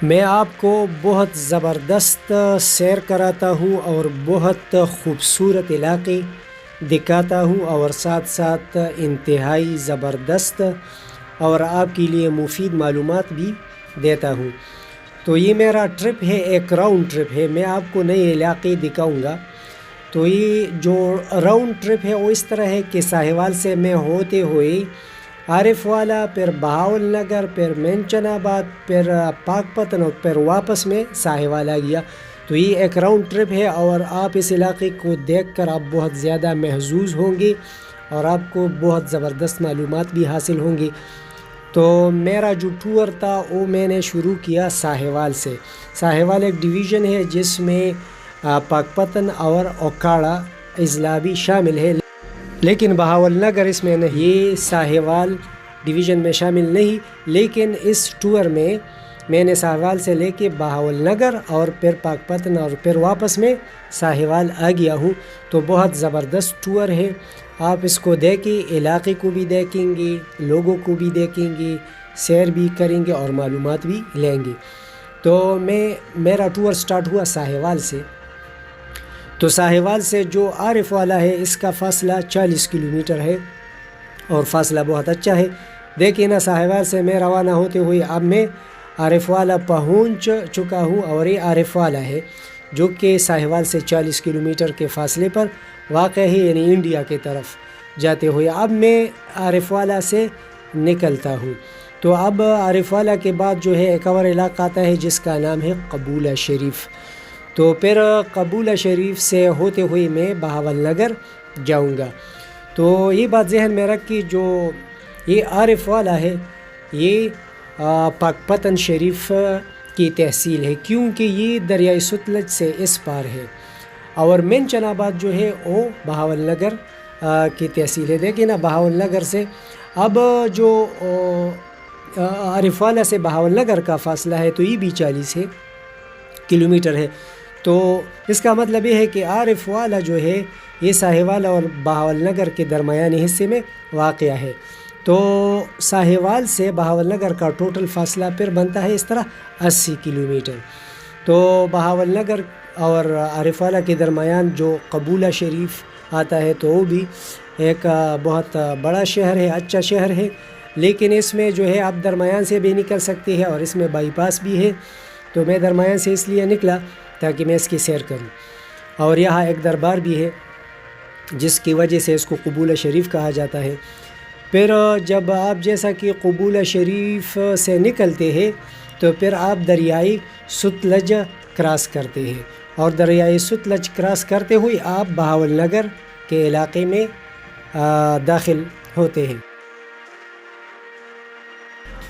میں آپ کو بہت زبردست سیر کراتا ہوں اور بہت خوبصورت علاقے دکھاتا ہوں اور ساتھ ساتھ انتہائی زبردست اور آپ کے لیے مفید معلومات بھی دیتا ہوں۔ تو یہ میرا ٹرپ ہے، ایک راؤنڈ ٹرپ ہے، میں آپ کو نئے علاقے دکھاؤں گا۔ تو یہ جو راؤنڈ ٹرپ ہے وہ اس طرح ہے کہ ساہیوال سے میں ہوتے ہوئے عارف والا، پھر بہاول نگر، پھر مینچن آباد، پھر پاک پتن اور پھر واپس میں ساہیوال آ گیا۔ تو یہ ایک راؤنڈ ٹرپ ہے اور آپ اس علاقے کو دیکھ کر آپ بہت زیادہ محظوظ ہوں گے اور آپ کو بہت زبردست معلومات بھی حاصل ہوں گی۔ تو میرا جو ٹور تھا وہ میں نے شروع کیا ساہیوال سے۔ ساہیوال ایک ڈویژن ہے جس میں پاک پتن اور اوکاڑا اضلاع بھی شامل ہے، لیکن بہاول نگر اس میں نہیں، یہ ساہیوال ڈویژن میں شامل نہیں۔ لیکن اس ٹور میں نے ساہیوال سے لے کے بہاول نگر اور پھر پاک پتن اور پھر واپس میں ساہیوال آ گیا ہوں۔ تو بہت زبردست ٹور ہے، آپ اس کو دیکھیں، علاقے کو بھی دیکھیں گے، لوگوں کو بھی دیکھیں گے، سیر بھی کریں گے اور معلومات بھی لیں گے۔ تو میرا ٹور سٹارٹ ہوا ساہیوال سے۔ تو ساہیوال سے جو عارف والا ہے اس کا فاصلہ 40 کلومیٹر ہے اور فاصلہ بہت اچھا ہے۔ دیکھیں نا، ساہیوال سے میں روانہ ہوتے ہوئے اب میں عارف والا پہنچ چکا ہوں اور یہ عارف والا ہے جو کہ ساہیوال سے 40 کلومیٹر کے فاصلے پر واقع ہے، یعنی انڈیا کی طرف جاتے ہوئے۔ اب میں عارف والا سے نکلتا ہوں۔ تو اب عارف والا کے بعد جو ہے ایک اور علاقہ آتا ہے جس کا نام ہے قبولہ شریف۔ تو پھر قبولہ شریف سے ہوتے ہوئے میں بہاول نگر جاؤں گا۔ تو یہ بات ذہن میں رکھ کہ جو یہ عارف والا ہے یہ پاک پتن شریف کی تحصیل ہے، کیونکہ یہ دریائے ستلج سے اس پار ہے، اور مینچن آباد جو ہے وہ بہاول نگر کی تحصیل ہے۔ دیکھیں نا، بہاول نگر سے اب جو عارف والا سے بہاول نگر کا فاصلہ ہے تو یہ بھی 40 کلومیٹر ہے۔ تو اس کا مطلب یہ ہے کہ عارف والا جو ہے یہ ساہیوال اور بہاول نگر کے درمیانی حصے میں واقع ہے۔ تو ساہیوال سے بہاول نگر کا ٹوٹل فاصلہ پھر بنتا ہے اس طرح 80 کلومیٹر۔ تو بہاول نگر اور عارف والا کے درمیان جو قبولہ شریف آتا ہے تو وہ بھی ایک بہت بڑا شہر ہے، اچھا شہر ہے، لیکن اس میں جو ہے آپ درمیان سے بھی نکل سکتے ہیں اور اس میں بائی پاس بھی ہے۔ تو میں درمیان سے اس لیے نکلا تاکہ میں اس کی سیر کروں، اور یہاں ایک دربار بھی ہے جس کی وجہ سے اس کو قبولہ شریف کہا جاتا ہے۔ پھر جب آپ جیسا کہ قبولہ شریف سے نکلتے ہیں تو پھر آپ دریائے ستلج کراس کرتے ہیں، اور دریائے ستلج کراس کرتے ہوئے آپ بہاول نگر کے علاقے میں داخل ہوتے ہیں۔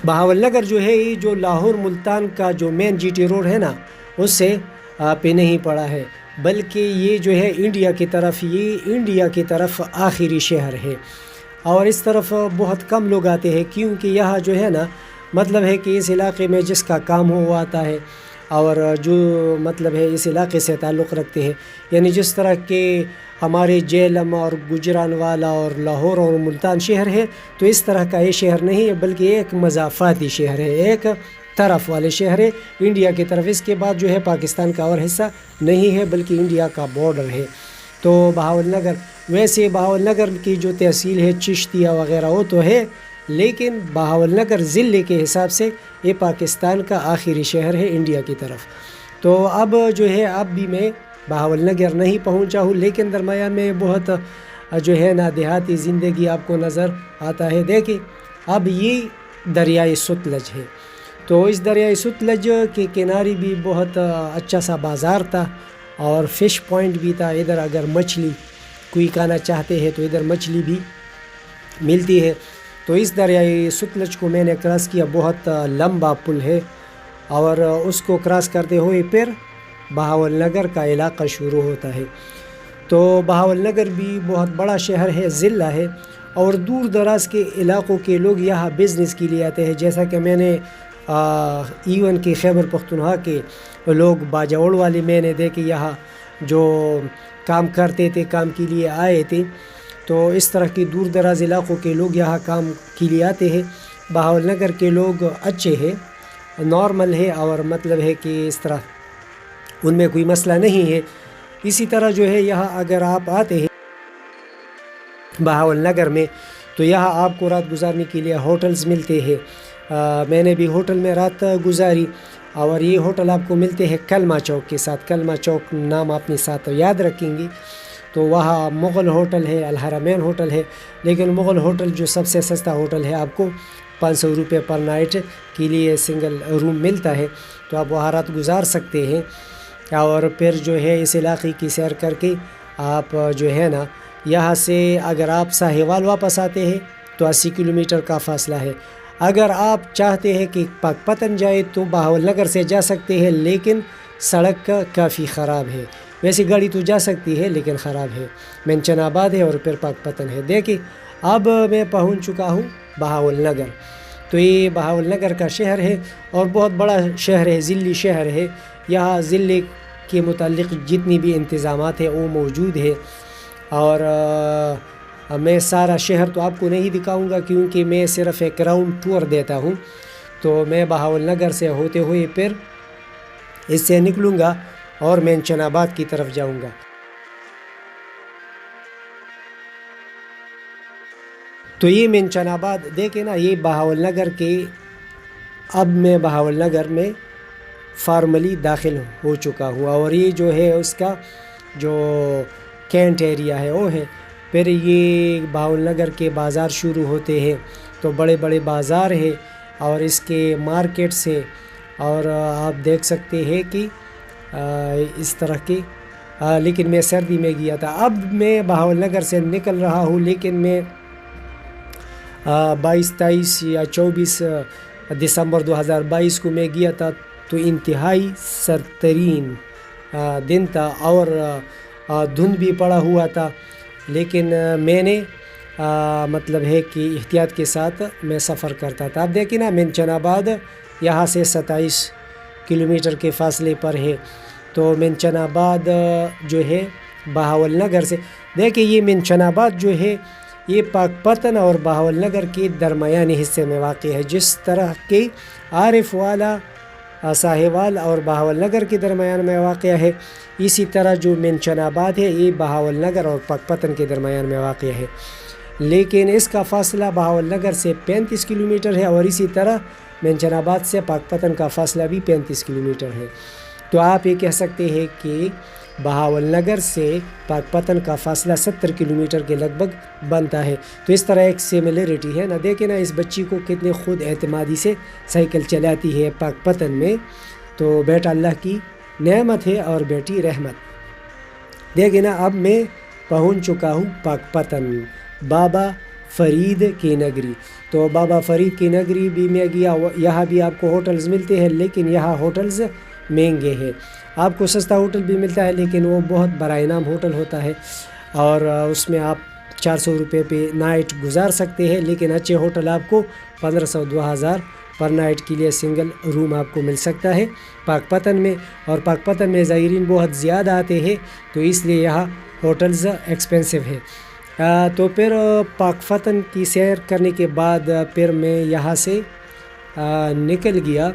بہاول نگر جو ہے یہ جو لاہور ملتان کا جو مین جی ٹی روڈ ہے نا اس سے پہ نہیں پڑا ہے، بلکہ یہ جو ہے انڈیا کی طرف آخری شہر ہے، اور اس طرف بہت کم لوگ آتے ہیں، کیونکہ یہاں جو ہے نا مطلب ہے کہ اس علاقے میں جس کا کام ہو وہ آتا ہے، اور جو مطلب ہے اس علاقے سے تعلق رکھتے ہیں، یعنی جس طرح کے ہمارے جہلم اور گجرانوالا اور لاہور اور ملتان شہر ہے، تو اس طرح کا یہ شہر نہیں ہے، بلکہ ایک مضافاتی شہر ہے، ایک طرف والے شہر ہے انڈیا کی طرف۔ اس کے بعد جو ہے پاکستان کا اور حصہ نہیں ہے بلکہ انڈیا کا بارڈر ہے۔ تو بہاول نگر، ویسے بہاول نگر کی جو تحصیل ہے چشتیہ وغیرہ وہ تو ہے، لیکن بہاول نگر ضلع کے حساب سے یہ پاکستان کا آخری شہر ہے انڈیا کی طرف۔ تو اب جو ہے اب بھی میں بہاول نگر نہیں پہنچا ہوں، لیکن درمیان میں بہت جو ہے نا دیہاتی زندگی آپ کو نظر آتا ہے۔ دیکھیں اب یہ دریائے ستلج ہے، تو اس دریائے ستلج کے کنارے بھی بہت اچھا سا بازار تھا اور فش پوائنٹ بھی تھا۔ ادھر اگر مچھلی کوئی کھانا چاہتے ہیں تو ادھر مچھلی بھی ملتی ہے۔ تو اس دریائے ستلج کو میں نے کراس کیا، بہت لمبا پل ہے، اور اس کو کراس کرتے ہوئے پھر بہاول نگر کا علاقہ شروع ہوتا ہے۔ تو بہاول نگر بھی بہت بڑا شہر ہے، ضلع ہے، اور دور دراز کے علاقوں کے لوگ یہاں بزنس کے لیے آتے ہیں، جیسا کہ میں نے ایون کے خیبر پختونخوا کے لوگ باجوڑ والے میں نے دیکھے یہاں جو کام کرتے تھے، کام کے لیے آئے تھے۔ تو اس طرح کے دور دراز علاقوں کے لوگ یہاں کام کے لیے آتے ہیں۔ بہاول نگر کے لوگ اچھے ہیں نارمل ہے اور مطلب ہے کہ اس طرح ان میں کوئی مسئلہ نہیں ہے۔ اسی طرح جو ہے یہاں اگر آپ آتے ہیں بہاول نگر میں تو یہاں آپ کو رات گزارنے کے لیے ہوٹلز ملتے ہیں۔ میں نے بھی ہوٹل میں رات گزاری، اور یہ ہوٹل آپ کو ملتے ہیں کلمہ چوک کے ساتھ۔ کلمہ چوک نام اپنے ساتھ یاد رکھیں گی تو وہاں مغل ہوٹل ہے، الحرمین ہوٹل ہے، لیکن مغل ہوٹل جو سب سے سستا ہوٹل ہے، آپ کو 500 روپے پر نائٹ کے لیے سنگل روم ملتا ہے، تو آپ وہاں رات گزار سکتے ہیں۔ اور پھر جو ہے اس علاقے کی سیر کر کے آپ جو ہے نا یہاں سے اگر آپ ساہیوال واپس آتے ہیں تو 80 کلومیٹر کا فاصلہ ہے۔ اگر آپ چاہتے ہیں کہ پاک پتن جائے تو بہاول نگر سے جا سکتے ہیں، لیکن سڑک کافی خراب ہے۔ ویسی گاڑی تو جا سکتی ہے لیکن خراب ہے۔ منچن آباد ہے اور پھر پاک پتن ہے۔ دیکھیں اب میں پہنچ چکا ہوں بہاول نگر۔ تو یہ بہاول نگر کا شہر ہے اور بہت بڑا شہر ہے، ضلعی شہر ہے۔ یہاں ضلع کے متعلق جتنی بھی انتظامات ہیں وہ موجود ہے، اور میں سارا شہر تو آپ کو نہیں دکھاؤں گا کیونکہ میں صرف ایک راؤنڈ ٹور دیتا ہوں۔ تو میں بہاول نگر سے ہوتے ہوئے پھر اس سے نکلوں گا اور منچن آباد کی طرف جاؤں گا۔ تو یہ منچن آباد دیکھیں نا، یہ بہاول نگر کے، اب میں بہاول نگر میں فارملی داخل ہو چکا ہوں، اور یہ جو ہے اس کا جو کینٹ ایریا ہے وہ ہے۔ پھر یہ بہاول نگر کے بازار شروع ہوتے ہیں، تو بڑے بڑے بازار ہیں اور اس کے مارکیٹس ہیں، اور آپ دیکھ سکتے ہیں کہ اس طرح کے، لیکن میں سردی میں گیا تھا۔ اب میں بہاول نگر سے نکل رہا ہوں، لیکن میں 22 23 یا 24 دسمبر 2022 کو میں گیا تھا، تو انتہائی سرترین دن تھا اور دھند بھی پڑا ہوا تھا، لیکن میں نے مطلب ہے کہ احتیاط کے ساتھ میں سفر کرتا تھا۔ اب دیکھیں نا منچن آباد یہاں سے 27 کلومیٹر کے فاصلے پر ہے، تو منچن آباد جو ہے بہاول نگر سے، دیکھیں یہ منچن آباد جو ہے یہ پاک پتن اور بہاول نگر کے درمیانی حصے میں واقع ہے۔ جس طرح کے عارف والا ساہیوال اور بہاول نگر کے درمیان میں واقع ہے، اسی طرح جو منچن آباد ہے یہ بہاول نگر اور پاک پتن کے درمیان میں واقع ہے، لیکن اس کا فاصلہ بہاول نگر سے 35 کلومیٹر ہے، اور اسی طرح منچن آباد سے پاک پتن کا فاصلہ بھی 35 کلومیٹر ہے۔ تو آپ یہ کہہ سکتے ہیں کہ بہاول نگر سے پاک پتن کا فاصلہ 70 کلومیٹر کے لگ بھگ بنتا ہے۔ تو اس طرح ایک سیملیرٹی ہے نا۔ دیکھیں نا اس بچی کو کتنے خود اعتمادی سے سائیکل چلاتی ہے پاک پتن میں، تو بیٹا اللہ کی نعمت ہے اور بیٹی رحمت۔ دیکھیں نا اب میں پہنچ چکا ہوں پاک پتن، بابا فرید کی نگری۔ تو بابا فرید کی نگری بھی میں گیا، یہاں بھی آپ کو ہوٹلز ملتے ہیں، لیکن یہاں ہوٹلز مہنگے ہیں۔ آپ کو سستا ہوٹل بھی ملتا ہے لیکن وہ بہت برائے نام ہوٹل ہوتا ہے، اور اس میں آپ 400 روپے پہ نائٹ گزار سکتے ہیں، لیکن اچھے ہوٹل آپ کو 1500 2000 پر نائٹ کے لیے سنگل روم آپ کو مل سکتا ہے پاک پتن میں۔ اور پاک پتن میں زائرین بہت زیادہ آتے ہیں، تو اس لیے یہاں ہوٹلز ایکسپینسو ہے۔ تو پھر پاک پتن کی سیر کرنے کے بعد پھر میں یہاں سے نکل گیا،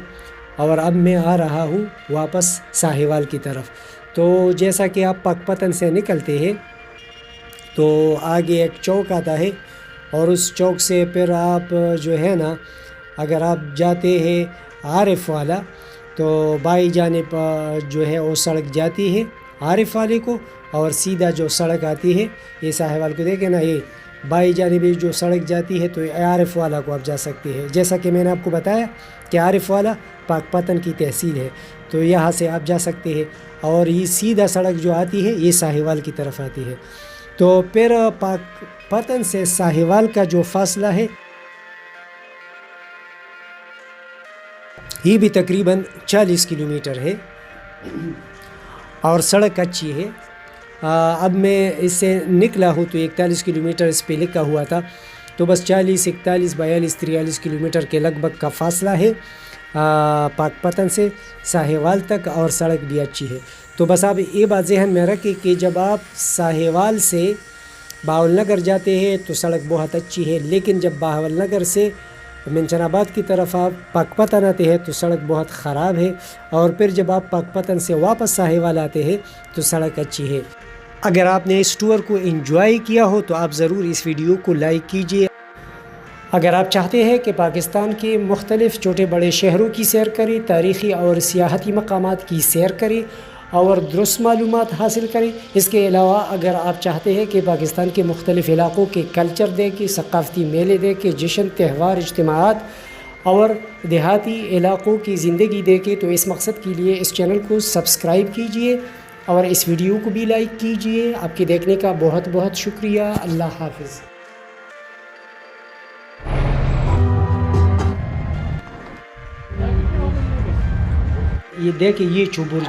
اور اب میں آ رہا ہوں واپس ساہیوال کی طرف۔ تو جیسا کہ آپ پاک پتن سے نکلتے ہیں تو آگے ایک چوک آتا ہے، اور اس چوک سے پھر آپ جو ہے نا اگر آپ جاتے ہیں عارف والا تو بائیں جانب جو ہے وہ سڑک جاتی ہے عارف والے کو، اور سیدھا جو سڑک آتی ہے یہ ساہیوال کو، دیکھیں نا یہ بائیں جانب جو سڑک جاتی ہے تو عارف والا کو آپ جا سکتے ہیں۔ جیسا کہ میں نے آپ کو بتایا کہ عارف والا پاک پتن کی تحصیل ہے، تو یہاں سے آپ جا سکتے ہیں، اور یہ سیدھا سڑک جو آتی ہے یہ ساہیوال کی طرف آتی ہے۔ تو پھر پاک پتن سے ساہیوال کا جو فاصلہ ہے یہ بھی تقریباً 40 کلومیٹر ہے، اور سڑک اچھی ہے۔ اب میں اس سے نکلا ہوں تو 41 کلومیٹر اس پہ لکھا ہوا تھا، تو بس 40 41 42 43 کلومیٹر کے لگ بھگ کا فاصلہ ہے پاک پتن سے ساہیوال تک، اور سڑک بھی اچھی ہے۔ تو بس آپ یہ بات ذہن میں رکھیں کہ جب آپ ساہیوال سے بہاول نگر جاتے ہیں تو سڑک بہت اچھی ہے، لیکن جب بہاول نگر سے منچن آباد کی طرف آپ پاک پتن آتے ہیں تو سڑک بہت خراب ہے، اور پھر جب آپ پاک پتن سے واپس ساہیوال آتے ہیں تو سڑک اچھی ہے۔ اگر آپ نے اس ٹور کو انجوائے کیا ہو تو آپ ضرور اس ویڈیو کو لائک کیجئے۔ اگر آپ چاہتے ہیں کہ پاکستان کے مختلف چھوٹے بڑے شہروں کی سیر کریں، تاریخی اور سیاحتی مقامات کی سیر کریں اور درست معلومات حاصل کریں، اس کے علاوہ اگر آپ چاہتے ہیں کہ پاکستان کے مختلف علاقوں کے کلچر دیکھیں، ثقافتی میلے دیکھیں، جشن تہوار اجتماعات اور دیہاتی علاقوں کی زندگی دیکھیں، تو اس مقصد کے لیے اس چینل کو سبسکرائب کیجئے اور اس ویڈیو کو بھی لائک کیجئے۔ آپ کے دیکھنے کا بہت بہت شکریہ۔ اللہ حافظ۔ یہ دیکھیں، یہ چوبر